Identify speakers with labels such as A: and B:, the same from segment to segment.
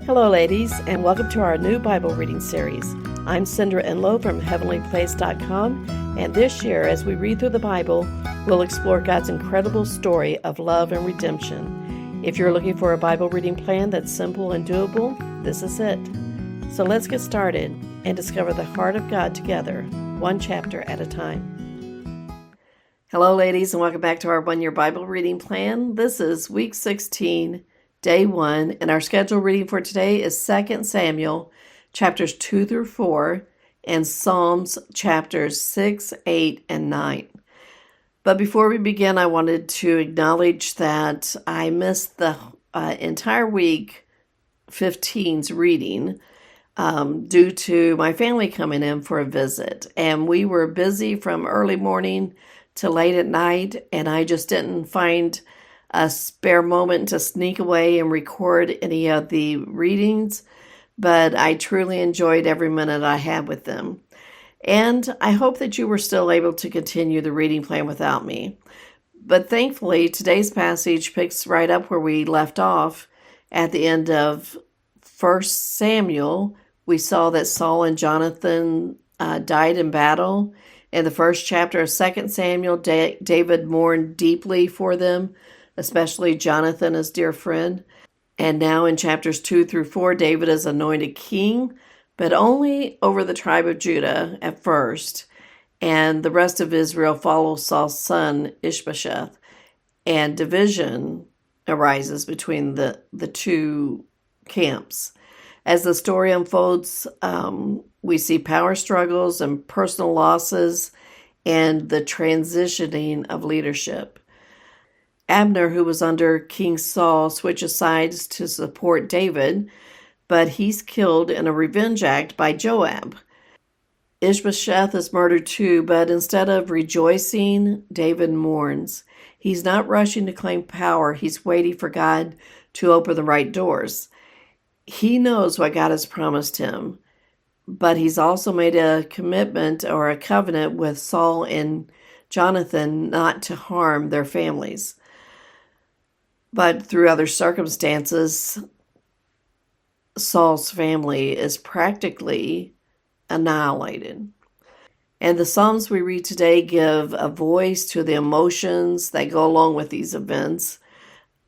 A: Hello, ladies, and welcome to our new Bible reading series. I'm Cindra Enlow from heavenlyplace.com, and this year, as we read through the Bible, we'll explore God's incredible story of love and redemption. If you're looking for a Bible reading plan that's simple and doable, this is it. So let's get started and discover the heart of God together, one chapter at a time. Hello, ladies, and welcome back to our one-year Bible reading plan. This is week 16, Day 1, and our scheduled reading for today is 2 Samuel, chapters 2 through 4, and Psalms chapters 6, 8, and 9. But before we begin, I wanted to acknowledge that I missed the entire week 15's reading due to my family coming in for a visit. And we were busy from early morning to late at night, and I just didn't find a spare moment to sneak away and record any of the readings, but I truly enjoyed every minute I had with them. And I hope that you were still able to continue the reading plan without me. But thankfully, today's passage picks right up where we left off at the end of 1 Samuel. We saw that Saul and Jonathan died in battle. In the first chapter of 2 Samuel, David mourned deeply for them, especially Jonathan, his dear friend. And now in chapters 2 through 4, David is anointed king, but only over the tribe of Judah at first. And the rest of Israel follows Saul's son, Ishbosheth. And division arises between the two camps. As the story unfolds, we see power struggles and personal losses and the transitioning of leadership. Abner, who was under King Saul, switches sides to support David, but he's killed in a revenge act by Joab. Ishbosheth is murdered too, but instead of rejoicing, David mourns. He's not rushing to claim power. He's waiting for God to open the right doors. He knows what God has promised him, but he's also made a commitment or a covenant with Saul and Jonathan not to harm their families. But through other circumstances, Saul's family is practically annihilated. And the Psalms we read today give a voice to the emotions that go along with these events.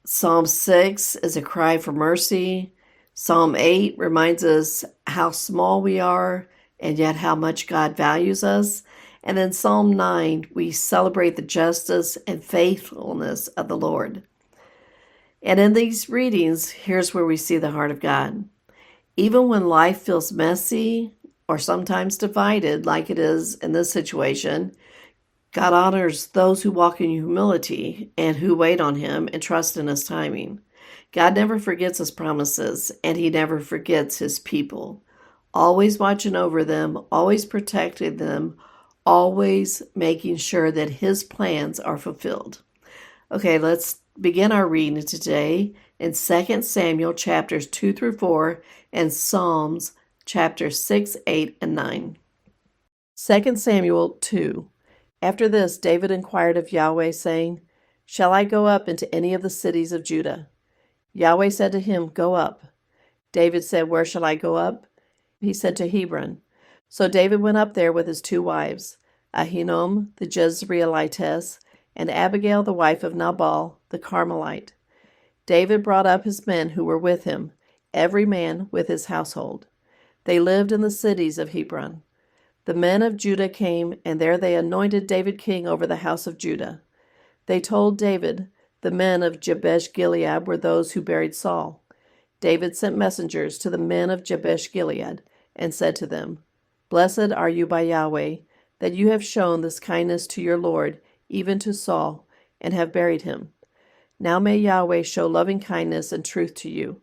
A: Psalm 6 is a cry for mercy. Psalm 8 reminds us how small we are and yet how much God values us. And in Psalm 9, we celebrate the justice and faithfulness of the Lord. And in these readings, here's where we see the heart of God. Even when life feels messy or sometimes divided, like it is in this situation, God honors those who walk in humility and who wait on Him and trust in His timing. God never forgets His promises, and He never forgets His people. Always watching over them, always protecting them, always making sure that His plans are fulfilled. Okay, let's begin our reading today in 2 Samuel chapters 2 through 4 and Psalms chapters 6, 8, and 9. 2 Samuel 2. After this, David inquired of Yahweh, saying, "Shall I go up into any of the cities of Judah?" Yahweh said to him, "Go up." David said, "Where shall I go up?" He said, "To Hebron." So David went up there with his 2 wives, Ahinoam the Jezreelitess, and Abigail the wife of Nabal the Carmelite. David brought up his men who were with him, every man with his household. They lived in the cities of Hebron. The men of Judah came, and there they anointed David king over the house of Judah. They told David, "The men of Jabesh-Gilead were those who buried Saul." David sent messengers to the men of Jabesh-Gilead and said to them, "Blessed are you by Yahweh, that you have shown this kindness to your Lord, even to Saul, and have buried him. Now may Yahweh show loving kindness and truth to you.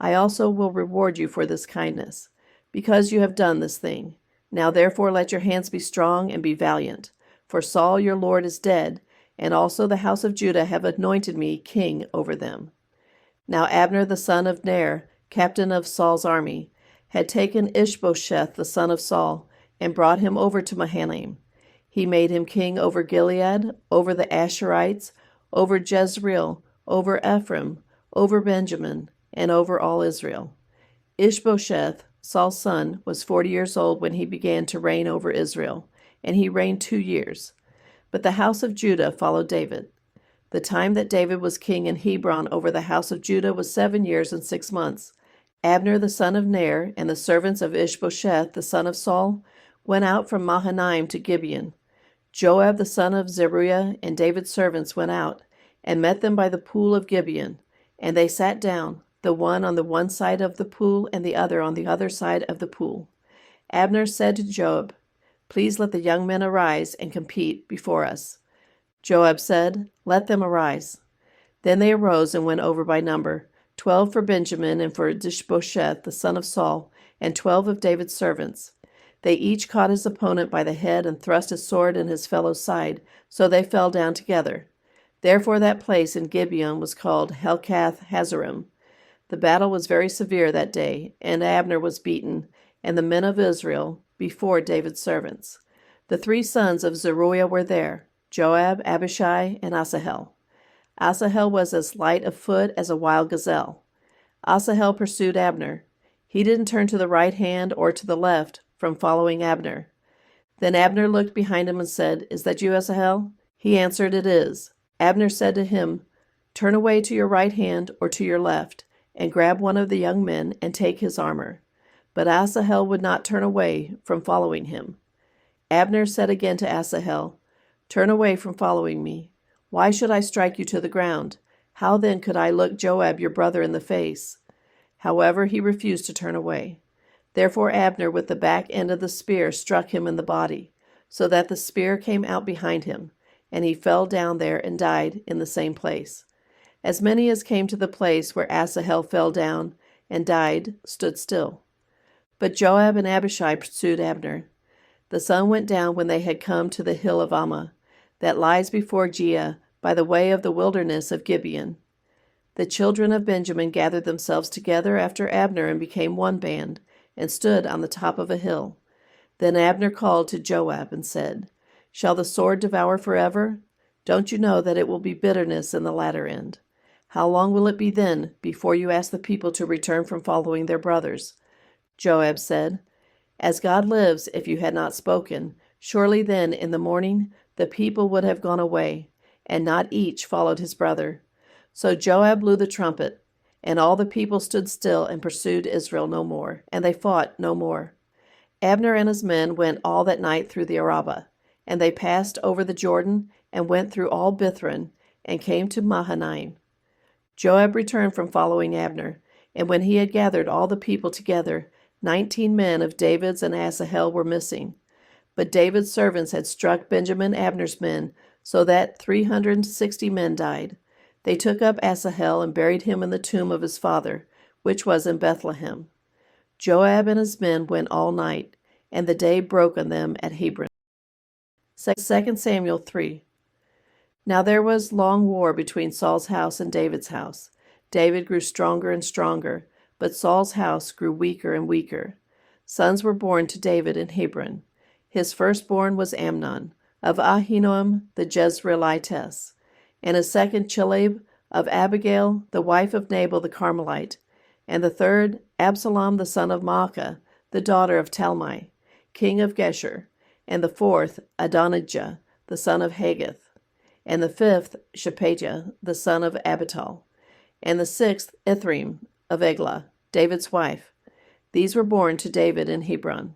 A: I also will reward you for this kindness, because you have done this thing. Now therefore let your hands be strong and be valiant, for Saul your Lord is dead, and also the house of Judah have anointed me king over them." Now Abner the son of Ner, captain of Saul's army, had taken Ishbosheth the son of Saul, and brought him over to Mahanaim. He made him king over Gilead, over the Asherites, over Jezreel, over Ephraim, over Benjamin, and over all Israel. Ishbosheth, Saul's son, was 40 years old when he began to reign over Israel, and he reigned 2 years. But the house of Judah followed David. The time that David was king in Hebron over the house of Judah was 7 years and 6 months. Abner the son of Ner and the servants of Ishbosheth the son of Saul went out from Mahanaim to Gibeon. Joab the son of Zeruiah and David's servants went out and met them by the pool of Gibeon, and they sat down, the one on the one side of the pool and the other on the other side of the pool. Abner said to Joab, "Please let the young men arise and compete before us." Joab said, "Let them arise." Then they arose and went over by number, 12 for Benjamin and for Ishbosheth the son of Saul, and 12 of David's servants. They each caught his opponent by the head and thrust his sword in his fellow's side, so they fell down together. Therefore that place in Gibeon was called Helkath Hazarim. The battle was very severe that day, and Abner was beaten, and the men of Israel, before David's servants. The 3 sons of Zeruiah were there, Joab, Abishai, and Asahel. Asahel was as light of foot as a wild gazelle. Asahel pursued Abner. He didn't turn to the right hand or to the left from following Abner. Then Abner looked behind him and said, "Is that you, Asahel?" He answered, "It is." Abner said to him, "Turn away to your right hand or to your left, and grab one of the young men and take his armor." But Asahel would not turn away from following him. Abner said again to Asahel, "Turn away from following me. Why should I strike you to the ground? How then could I look Joab your brother in the face?" However, he refused to turn away. Therefore Abner with the back end of the spear struck him in the body, so that the spear came out behind him, and he fell down there and died in the same place. As many as came to the place where Asahel fell down and died stood still. But Joab and Abishai pursued Abner. The sun went down when they had come to the hill of Ammah, that lies before Giah, by the way of the wilderness of Gibeon. The children of Benjamin gathered themselves together after Abner and became one band, and stood on the top of a hill. Then Abner called to Joab and said, "Shall the sword devour forever? Don't you know that it will be bitterness in the latter end? How long will it be then before you ask the people to return from following their brothers?" Joab said, "As God lives, if you had not spoken, surely then in the morning the people would have gone away, and not each followed his brother." So Joab blew the trumpet, and all the people stood still and pursued Israel no more, and they fought no more. Abner and his men went all that night through the Arabah, and they passed over the Jordan and went through all Bithron, and came to Mahanaim. Joab returned from following Abner, and when he had gathered all the people together, 19 men of David's and Asahel were missing. But David's servants had struck Benjamin Abner's men, so that 360 men died. They took up Asahel and buried him in the tomb of his father, which was in Bethlehem. Joab and his men went all night, and the day broke on them at Hebron. 2 Samuel 3. Now there was long war between Saul's house and David's house. David grew stronger and stronger, but Saul's house grew weaker and weaker. Sons were born to David in Hebron. His firstborn was Amnon, of Ahinoam the Jezreelitess, and his second Chileab, of Abigail, the wife of Nabal the Carmelite, and the third Absalom the son of Maacah, the daughter of Talmai, king of Geshur, and the fourth Adonijah, the son of Haggith, and the fifth Shepatiah, the son of Abital, and the sixth Ithream of Eglah, David's wife. These were born to David in Hebron.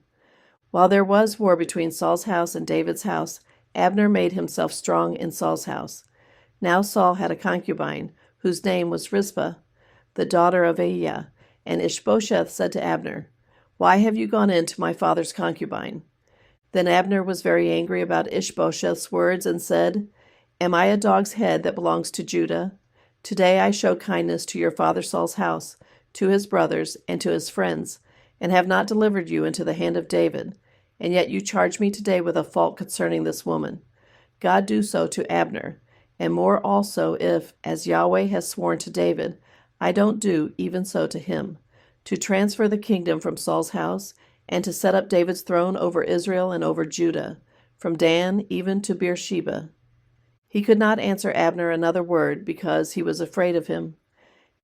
A: While there was war between Saul's house and David's house, Abner made himself strong in Saul's house. Now Saul had a concubine, whose name was Rizpah, the daughter of Aiah, and Ishbosheth said to Abner, "Why have you gone in to my father's concubine?" Then Abner was very angry about Ishbosheth's words and said, "Am I a dog's head that belongs to Judah? Today I show kindness to your father Saul's house, to his brothers, and to his friends, and have not delivered you into the hand of David, and yet you charge me today with a fault concerning this woman. God do so to Abner, and more also if, as Yahweh has sworn to David, I don't do even so to him, to transfer the kingdom from Saul's house, and to set up David's throne over Israel and over Judah, from Dan even to Beersheba." He could not answer Abner another word, because he was afraid of him.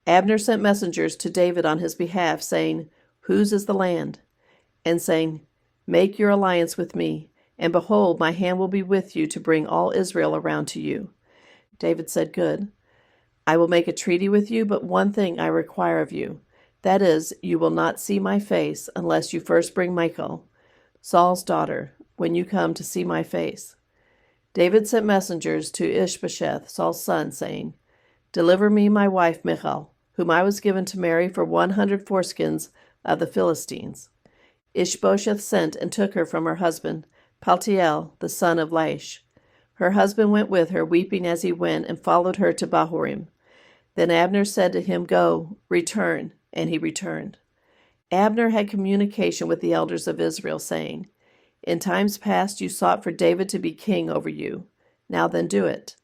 A: Abner sent messengers to David on his behalf, saying, Whose is the land? And saying, Make your alliance with me, and behold, my hand will be with you to bring all Israel around to you. David said, Good. I will make a treaty with you, but one thing I require of you. That is, you will not see my face unless you first bring Michal, Saul's daughter, when you come to see my face. David sent messengers to Ishbosheth, Saul's son, saying, Deliver me my wife Michal, whom I was given to marry for 100 foreskins of the Philistines. Ishbosheth sent and took her from her husband, Paltiel, the son of Laish. Her husband went with her, weeping as he went, and followed her to Bahurim. Then Abner said to him, Go, return. And he returned. Abner had communication with the elders of Israel, saying, In times past you sought for David to be king over you. Now then do it.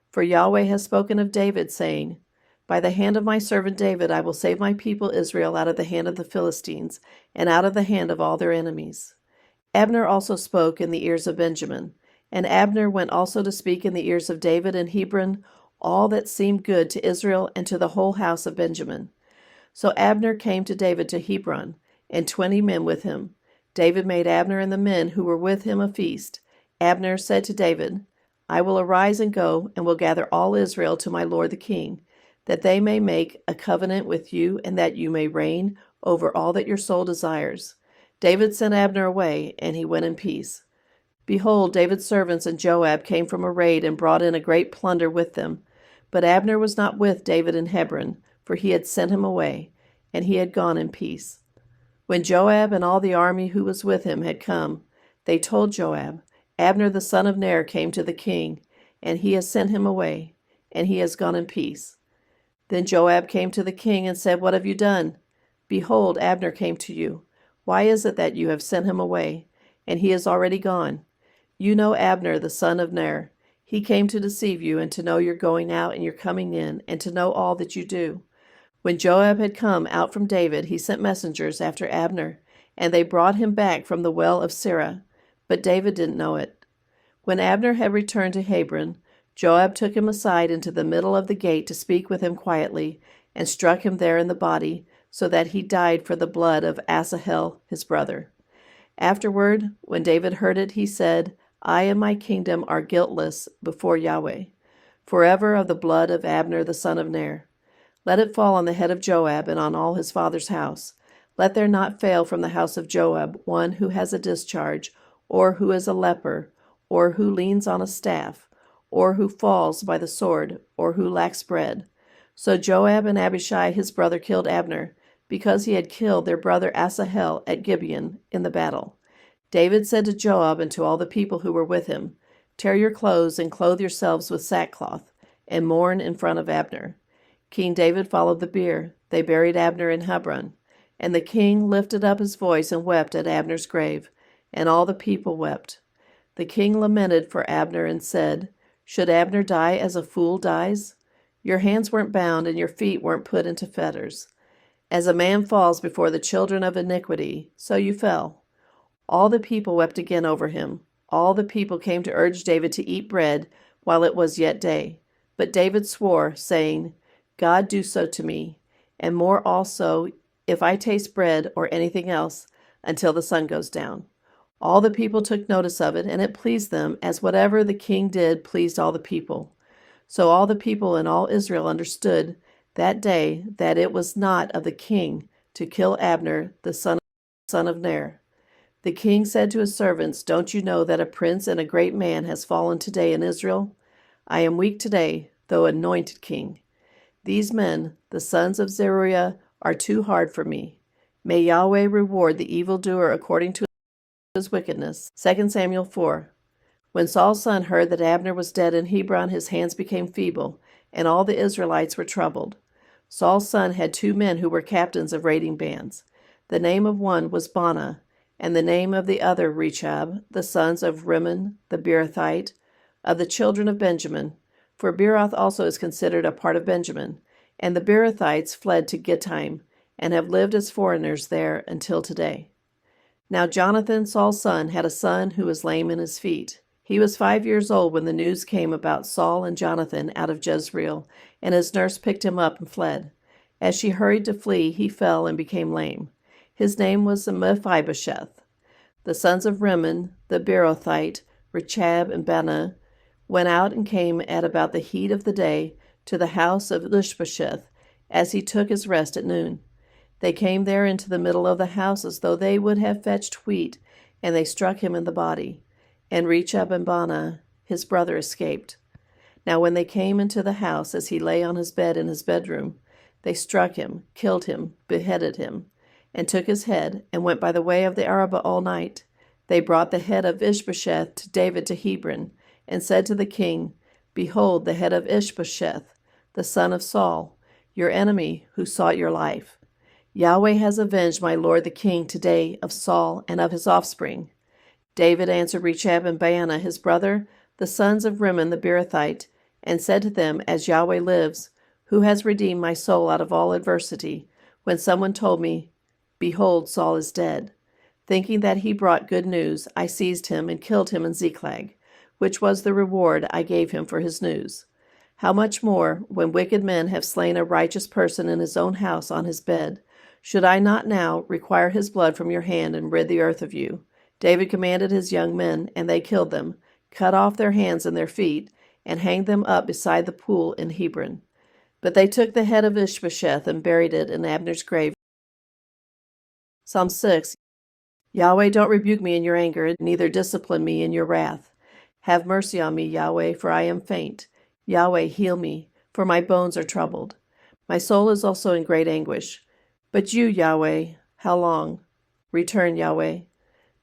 A: For Yahweh has spoken of David, saying, By the hand of my servant David I will save my people Israel out of the hand of the Philistines, and out of the hand of all their enemies. Abner also spoke in the ears of Benjamin, and Abner went also to speak in the ears of David in Hebron all that seemed good to Israel and to the whole house of Benjamin. So Abner came to David to Hebron, and 20 men with him. David made Abner and the men who were with him a feast. Abner said to David, I will arise and go, and will gather all Israel to my lord the king, that they may make a covenant with you, and that you may reign over all that your soul desires. David sent Abner away, and he went in peace. Behold, David's servants and Joab came from a raid and brought in a great plunder with them. But Abner was not with David in Hebron, for he had sent him away, and he had gone in peace. When Joab and all the army who was with him had come, they told Joab, Abner the son of Ner came to the king, and he has sent him away, and he has gone in peace. Then Joab came to the king and said, What have you done? Behold, Abner came to you. Why is it that you have sent him away, and he is already gone? You know Abner the son of Ner. He came to deceive you, and to know your going out and your coming in, and to know all that you do. When Joab had come out from David, he sent messengers after Abner, and they brought him back from the well of Sirah, but David didn't know it. When Abner had returned to Hebron, Joab took him aside into the middle of the gate to speak with him quietly, and struck him there in the body, so that he died for the blood of Asahel his brother. Afterward, when David heard it, he said, I and my kingdom are guiltless before Yahweh, forever of the blood of Abner the son of Ner. Let it fall on the head of Joab and on all his father's house. Let there not fail from the house of Joab one who has a discharge, or who is a leper, or who leans on a staff, or who falls by the sword, or who lacks bread. So Joab and Abishai his brother killed Abner, because he had killed their brother Asahel at Gibeon in the battle. David said to Joab and to all the people who were with him, Tear your clothes and clothe yourselves with sackcloth, and mourn in front of Abner. King David followed the bier. They buried Abner in Hebron. And the king lifted up his voice and wept at Abner's grave, and all the people wept. The king lamented for Abner and said, Should Abner die as a fool dies? Your hands weren't bound, and your feet weren't put into fetters. As a man falls before the children of iniquity, so you fell. All the people wept again over him. All the people came to urge David to eat bread while it was yet day. But David swore, saying, God do so to me, and more also, if I taste bread or anything else, until the sun goes down. All the people took notice of it, and it pleased them, as whatever the king did pleased all the people. So all the people and all Israel understood that day that it was not of the king to kill Abner, the son of Ner. The king said to his servants, Don't you know that a prince and a great man has fallen today in Israel? I am weak today, though anointed king. These men, the sons of Zeruiah, are too hard for me. May Yahweh reward the evildoer according to his wickedness. 2 Samuel 4. When Saul's son heard that Abner was dead in Hebron, his hands became feeble, and all the Israelites were troubled. Saul's son had 2 men who were captains of raiding bands. The name of one was Baanah, and the name of the other Rechab, the sons of Rimmon the Beerothite, of the children of Benjamin. For Beeroth also is considered a part of Benjamin. And the Beerothites fled to Gittaim, and have lived as foreigners there until today. Now Jonathan, Saul's son, had a son who was lame in his feet. He was 5 years old when the news came about Saul and Jonathan out of Jezreel, and his nurse picked him up and fled. As she hurried to flee, he fell and became lame. His name was Mephibosheth. The sons of Rimmon, the Beerothite, Rechab and Baanah, went out and came at about the heat of the day to the house of Ishbosheth, as he took his rest at noon. They came there into the middle of the house as though they would have fetched wheat, and they struck him in the body. And Rechab and Baanah, his brother, escaped. Now when they came into the house, as he lay on his bed in his bedroom, they struck him, killed him, beheaded him, and took his head, and went by the way of the Arabah all night. They brought the head of Ishbosheth to David to Hebron, and said to the king, Behold, the head of Ishbosheth, the son of Saul, your enemy, who sought your life. Yahweh has avenged my lord the king today of Saul and of his offspring. David answered Rechab and Baanah his brother, the sons of Rimmon the Beerothite, and said to them, As Yahweh lives, who has redeemed my soul out of all adversity, when someone told me, Behold, Saul is dead. Thinking that he brought good news, I seized him and killed him in Ziklag, which was the reward I gave him for his news. How much more, when wicked men have slain a righteous person in his own house on his bed, should I not now require his blood from your hand and rid the earth of you? David commanded his young men, and they killed them, cut off their hands and their feet, and hanged them up beside the pool in Hebron. But they took the head of Ishbosheth and buried it in Abner's grave. Psalm 6. Yahweh, don't rebuke me in your anger, neither discipline me in your wrath. Have mercy on me, Yahweh, for I am faint. Yahweh, heal me, for my bones are troubled. My soul is also in great anguish. But you, Yahweh, how long? Return, Yahweh.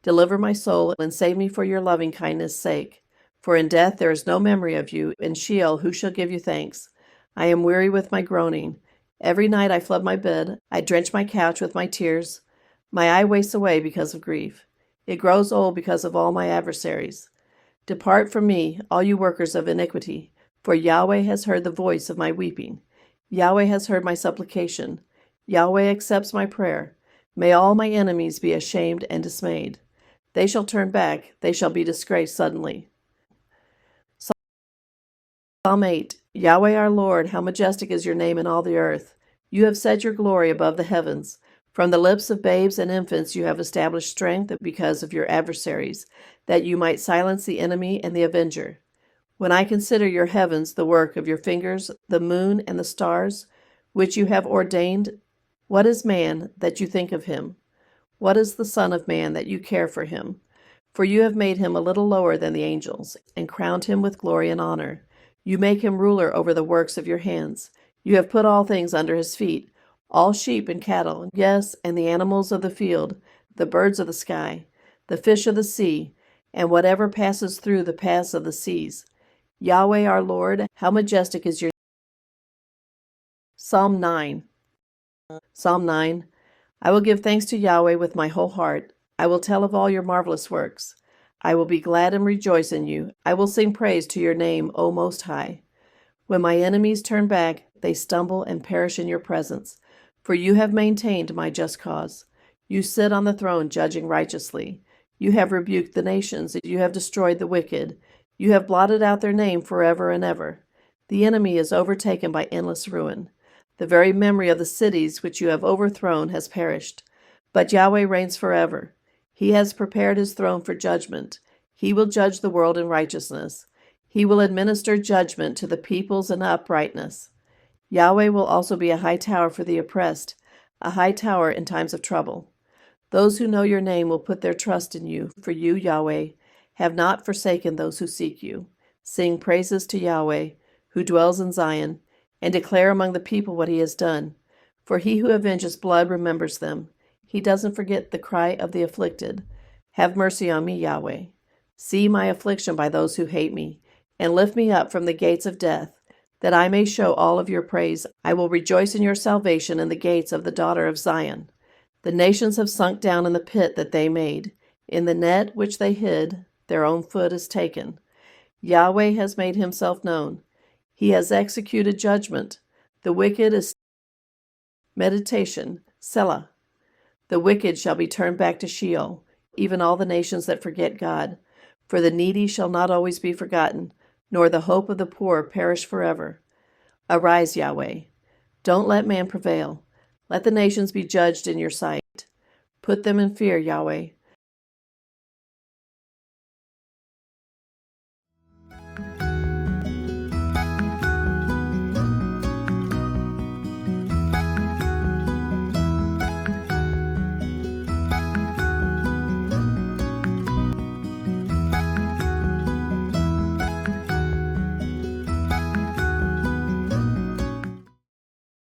A: Deliver my soul and save me for your loving kindness' sake. For in death there is no memory of you. In Sheol who shall give you thanks? I am weary with my groaning. Every night I flood my bed. I drench my couch with my tears. My eye wastes away because of grief. It grows old because of all my adversaries. Depart from me, all you workers of iniquity, for Yahweh has heard the voice of my weeping. Yahweh has heard my supplication. Yahweh accepts my prayer. May all my enemies be ashamed and dismayed. They shall turn back, they shall be disgraced suddenly. Psalm 8. Yahweh our Lord, how majestic is your name in all the earth. You have set your glory above the heavens. From the lips of babes and infants you have established strength because of your adversaries, that you might silence the enemy and the avenger. When I consider your heavens, the work of your fingers, the moon and the stars, which you have ordained, what is man that you think of him? What is the Son of Man that you care for him? For you have made him a little lower than the angels, and crowned him with glory and honor. You make him ruler over the works of your hands. You have put all things under his feet, all sheep and cattle, yes, and the animals of the field, the birds of the sky, the fish of the sea, and whatever passes through the paths of the seas. Yahweh our Lord, how majestic is your Psalm 9. Psalm 9. I will give thanks to Yahweh with my whole heart. I will tell of all your marvelous works. I will be glad and rejoice in you. I will sing praise to your name, O Most High. When my enemies turn back, they stumble and perish in your presence. For you have maintained my just cause. You sit on the throne judging righteously. You have rebuked the nations. You have destroyed the wicked. You have blotted out their name forever and ever. The enemy is overtaken by endless ruin. The very memory of the cities which you have overthrown has perished. But Yahweh reigns forever. He has prepared his throne for judgment. He will judge the world in righteousness. He will administer judgment to the peoples in uprightness. Yahweh will also be a high tower for the oppressed, a high tower in times of trouble. Those who know your name will put their trust in you, for you, Yahweh, have not forsaken those who seek you. Sing praises to Yahweh, who dwells in Zion, and declare among the people what he has done. For he who avenges blood remembers them. He doesn't forget the cry of the afflicted. Have mercy on me, Yahweh. See my affliction by those who hate me, and lift me up from the gates of death, that I may show all of your praise. I will rejoice in your salvation in the gates of the daughter of Zion. The nations have sunk down in the pit that they made. In the net which they hid, their own foot is taken. Yahweh has made himself known. He has executed judgment. The wicked is meditation, Selah. The wicked shall be turned back to Sheol, even all the nations that forget God. For the needy shall not always be forgotten, nor the hope of the poor perish forever. Arise, Yahweh. Don't let man prevail. Let the nations be judged in your sight. Put them in fear, Yahweh.